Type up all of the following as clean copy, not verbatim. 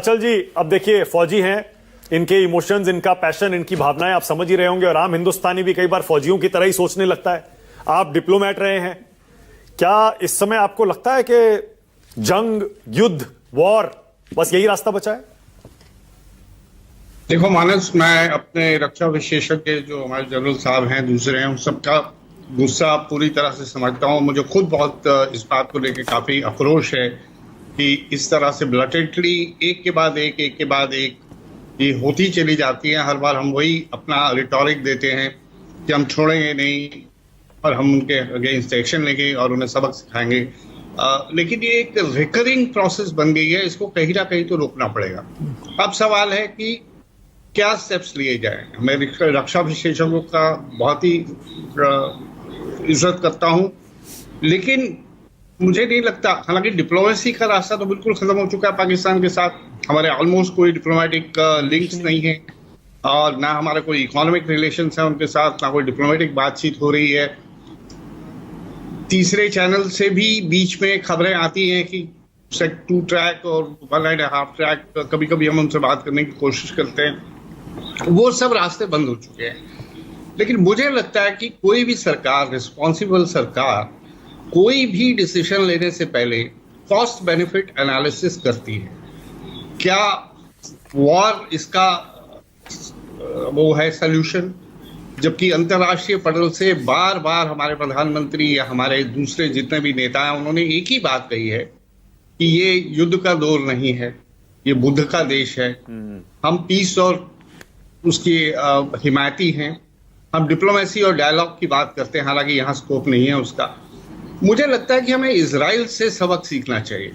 अचल जी, अब देखिए फौजी हैं, इनके इमोशंस, इनका पैशन, इनकी भावनाएं आप समझ ही रहे होंगे और आम हिंदुस्तानी भी कई बार फौजियों की तरह ही सोचने लगता है। आप डिप्लोमेट रहे हैं, क्या इस समय आपको लगता है कि जंग, युद्ध, वॉर बस यही रास्ता बचा है? देखो मानस, मैं अपने रक्षा विशेषज्ञ जो हमारे जनरल साहब हैं, दूसरे हैं, उन सबका गुस्सा पूरी तरह से समझता हूँ। मुझे खुद बहुत इस बात को लेकर काफी आक्रोश है कि इस तरह से ब्लटेंटली एक के बाद एक ये होती चली जाती है। हर बार हम वही अपना रिटॉरिक देते हैं कि हम छोड़ेंगे नहीं और हम उनके अगेंस्ट एक्शन लेंगे और उन्हें सबक सिखाएंगे। लेकिन ये एक रिकरिंग प्रोसेस बन गई है, इसको कहीं ना कहीं तो रोकना पड़ेगा। अब सवाल है कि क्या स्टेप्स लिए जाएं। मैं रक्षा विशेषज्ञों का बहुत ही इज्जत करता हूं, लेकिन मुझे नहीं लगता, हालांकि डिप्लोमेसी का रास्ता तो बिल्कुल खत्म हो चुका है पाकिस्तान के साथ। हमारे ऑलमोस्ट कोई डिप्लोमेटिक लिंक्स नहीं है और ना हमारे कोई इकोनॉमिक रिलेशंस है उनके साथ, ना कोई डिप्लोमेटिक बातचीत हो रही है। तीसरे चैनल से भी बीच में खबरें आती हैं कि 2 ट्रैक और 1.5 ट्रैक, कभी कभी हम उनसे बात करने की कोशिश करते हैं, वो सब रास्ते बंद हो चुके हैं। लेकिन मुझे लगता है कि कोई भी सरकार, रिस्पॉन्सिबल सरकार, कोई भी डिसीजन लेने से पहले कॉस्ट बेनिफिट एनालिसिस करती है। क्या वॉर इसका वो है सल्यूशन? जबकि अंतर्राष्ट्रीय पटल से बार बार हमारे प्रधानमंत्री या हमारे दूसरे जितने भी नेता हैं, उन्होंने एक ही बात कही है कि ये युद्ध का दौर नहीं है, ये बुद्ध का देश है। हम पीस और उसकी हिमायती हैं। हम डिप्लोमेसी और डायलॉग की बात करते हैं, हालांकि यहाँ स्कोप नहीं है उसका। मुझे लगता है कि हमें इजराइल से सबक सीखना चाहिए।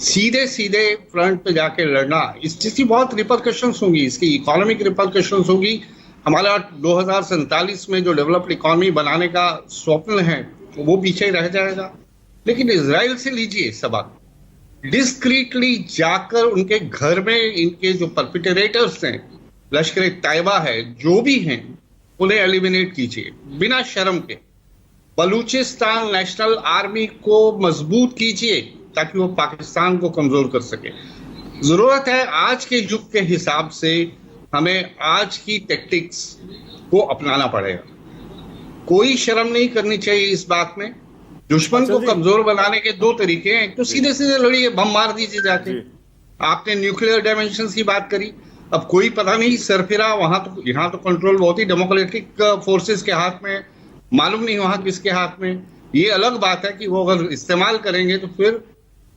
सीधे सीधे फ्रंट पे जाके लड़ना, इसकी बहुत रिपरकशंस होंगी, इसकी इकोनॉमिक रिपरकशंस होगी। हमारा 2047 में जो डेवलप्ड इकोनॉमी बनाने का स्वप्न है वो पीछे रह जाएगा। लेकिन इजराइल से लीजिए सबक, डिस्क्रीटली जाकर उनके घर में इनके जो परपिटरेटर्स हैं, लश्कर तैयबा है, जो भी हैं, उन्हें एलिमिनेट कीजिए बिना शर्म के। बलूचिस्तान नेशनल आर्मी को मजबूत कीजिए ताकि वो पाकिस्तान को कमजोर कर सके। जरूरत है आज के युग के हिसाब से हमें आज की टैक्टिक्स को अपनाना पड़ेगा। कोई शर्म नहीं करनी चाहिए इस बात में। दुश्मन को कमजोर बनाने के 2 तरीके हैं। एक तो सीधे सीधे लड़िए, बम मार दीजिए जाके। आपने न्यूक्लियर डायमेंशन की बात करी, अब कोई पता नहीं सरफिरा वहां तो, यहाँ तो कंट्रोल बहुत ही डेमोक्रेटिक फोर्सेस के हाथ में, मालूम नहीं वहां किसके हाथ में। ये अलग बात है कि वो अगर इस्तेमाल करेंगे तो फिर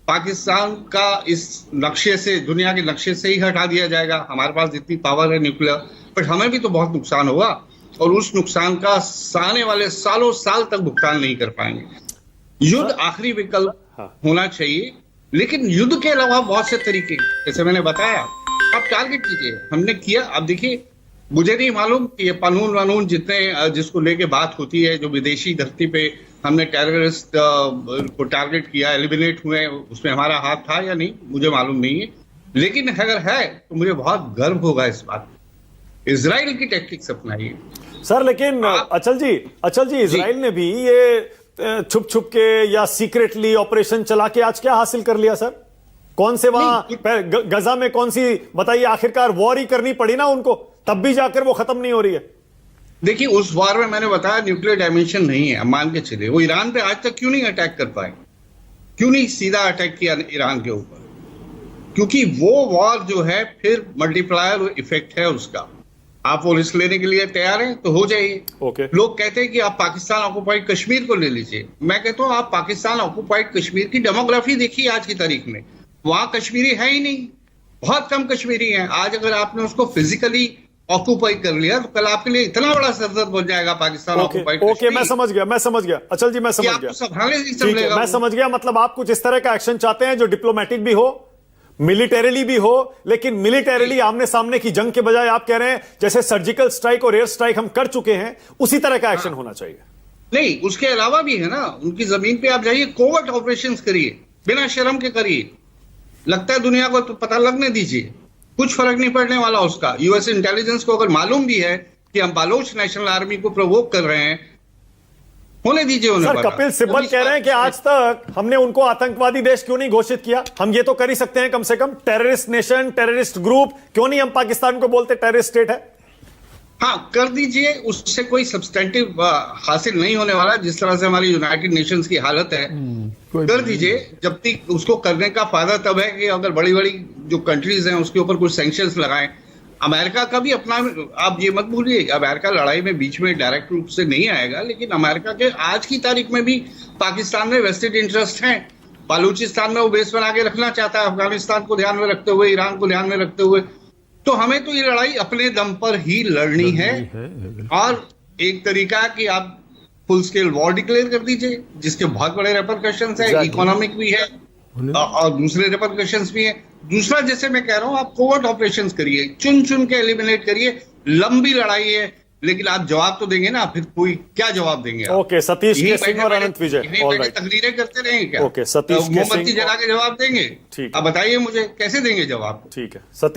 पाकिस्तान का इस नक्शे से, दुनिया के नक्शे से ही हटा दिया जाएगा। हमारे पास जितनी पावर है न्यूक्लियर, बट हमें भी तो बहुत नुकसान होगा और उस नुकसान का आने वाले सालों साल तक भुगतान नहीं कर पाएंगे। युद्ध आखिरी विकल्प होना चाहिए, लेकिन युद्ध के अलावा बहुत से तरीके, जैसे मैंने बताया, आप टारगेट कीजिए। हमने किया। अब देखिए, मुझे नहीं मालूम कि ये कानून वानून जितने जिसको लेके बात होती है, जो विदेशी धरती पे हमने टेररिस्ट को टारगेट किया, एलिमिनेट हुए, उसमें हमारा हाथ था या नहीं मुझे मालूम नहीं है। लेकिन अगर है तो मुझे बहुत गर्व होगा इस बात। इजराइल की टैक्टिक्स अपनाइए सर। लेकिन अचल जी, इजराइल ने भी ये छुप छुप के या सीक्रेटली ऑपरेशन चला के आज क्या हासिल कर लिया सर? कौन से वहां गजा में कौन सी, बताइए, आखिरकार वॉर ही करनी पड़ी ना उनको, तब भी जाकर वो खत्म नहीं हो रही है। देखिए, उस वॉर में मैंने बताया न्यूक्लियर डायमेंशन नहीं है। अब मान के चले वो ईरान पे आज तक क्यों नहीं अटैक कर पाए, क्यों नहीं सीधा अटैक किया ईरान के ऊपर? क्योंकि वो वॉर जो है फिर मल्टीप्लायर इफेक्ट है उसका। आप वो रिस्क लेने के लिए तैयार हैं तो हो जाइए। लोग कहते हैं कि आप पाकिस्तान ऑक्युपाइड कश्मीर को ले लीजिए। मैं कहता हूं आप पाकिस्तान ऑक्युपाइड कश्मीर की डेमोग्राफी देखिए आज की तारीख में। वहां कश्मीरी है ही नहीं, बहुत कम कश्मीरी हैं। आज अगर आपने उसको फिजिकली ऑक्युपाई कर लिया तो कल आपके लिए इतना बड़ा सरदर्द बन जाएगा पाकिस्तान ऑक्युपाइड। ओके, मैं समझ गया अचल जी, मैं समझ गया। मैं समझ गया, मतलब आप कुछ इस तरह का एक्शन चाहते हैं जो डिप्लोमेटिक भी हो, मिलिटरीली भी हो, लेकिन मिलिटरीली आमने सामने की जंग के बजाय आप कह रहे हैं जैसे सर्जिकल स्ट्राइक और एयर स्ट्राइक हम कर चुके हैं, उसी तरह का एक्शन होना चाहिए। नहीं, उसके अलावा भी है ना, उनकी जमीन पे आप जाइए, कोवर्ट ऑपरेशंस करिए, बिना शर्म के करिए। लगता है दुनिया को तो पता लगने दीजिए, कुछ फर्क नहीं पड़ने वाला उसका। यूएस इंटेलिजेंस को अगर मालूम भी है कि हम बालोच नेशनल आर्मी को प्रोवोक कर रहे हैं, होने दीजिए उन्हें। सर कपिल सिब्बल कह रहे हैं कि आज तक हमने उनको आतंकवादी देश क्यों नहीं घोषित किया? हम ये तो कर ही सकते हैं कम से कम, टेररिस्ट नेशन, टेररिस्ट ग्रुप, क्यों नहीं हम पाकिस्तान को बोलते टेररिस्ट स्टेट है? हाँ, कर दीजिए, उससे कोई सब्सटेंटिव हासिल नहीं होने वाला। जिस तरह से हमारी यूनाइटेड नेशंस की हालत है, कर दीजिए। जब तक उसको करने का फायदा तब है कि अगर बड़ी बड़ी जो कंट्रीज हैं उसके ऊपर कुछ सैंक्शंस लगाएं। अमेरिका का भी अपना, आप ये मत भूलिए, अमेरिका लड़ाई में बीच में डायरेक्ट रूप से नहीं आएगा, लेकिन अमेरिका के आज की तारीख में भी पाकिस्तान में वेस्टेड इंटरेस्ट हैं। बलूचिस्तान में वो बेस बना के रखना चाहता है, अफगानिस्तान को ध्यान में रखते हुए, ईरान को ध्यान में रखते हुए। तो हमें तो ये लड़ाई अपने दम पर ही लड़नी है। और एक तरीका कि आप फुल स्केल वॉर डिक्लेयर कर दीजिए, जिसके बहुत बड़े रेपरकशंस है, इकोनॉमिक भी है और दूसरे रेपरकशंस भी है। दूसरा, जैसे मैं कह रहा हूं, आप कोवर्ट ऑपरेशंस करिए, चुन चुन के एलिमिनेट करिए। लंबी लड़ाई है, लेकिन आप जवाब तो देंगे ना, फिर कोई क्या जवाब देंगे आप? ओके, सतीश के सिंह और अनंत विजय, ऑल राइट। तकरीरें करते रहेंगे क्या? ओके, सतीश के मोमबत्ती सिंह, जला के जवाब देंगे? ठीक, आप बताइए मुझे कैसे देंगे जवाब? ठीक है सतीश।